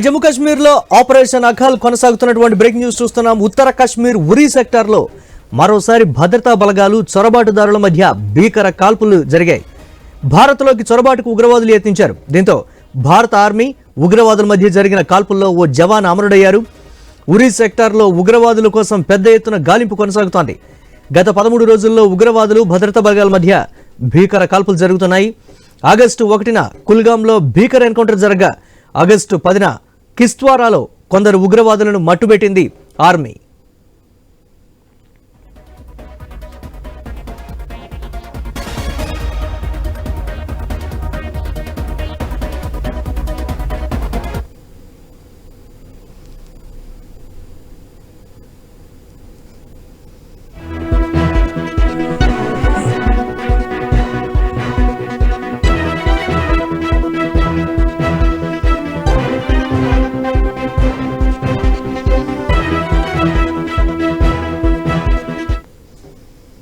జమ్మూ కాశ్మీర్ లో ఆపరేషన్ అఖాల్ కొనసాగుతున్నటువంటి breaking news చూస్తున్నాం. ఉత్తర కాశ్మీర్ ఉరీ సెక్టార్ లో మరోసారి భద్రతా బలగాలు చొరబాటుదారుల మధ్య భీకర కాల్పులు జరిగాయి. భారత్లోకి చొరబాటుకు ఉగ్రవాదులు యత్నించారు. దీంతో భారత ఆర్మీ ఉగ్రవాదుల మధ్య జరిగిన కాల్పుల్లో ఓ జవాన్ అమరుడయ్యారు. ఉరీ సెక్టార్ లో ఉగ్రవాదుల కోసం పెద్ద ఎత్తున గాలింపు కొనసాగుతోంది. గత 13 రోజుల్లో ఉగ్రవాదులు భద్రతా బలగాల మధ్య భీకర కాల్పులు జరుగుతున్నాయి. ఆగస్టు 1న కుల్గాంలో భీకర ఎన్కౌంటర్ జరగగా ఆగస్టు 10న కిస్త్వారాలో కొందరు ఉగ్రవాదులను మట్టుబెట్టింది ఆర్మీ.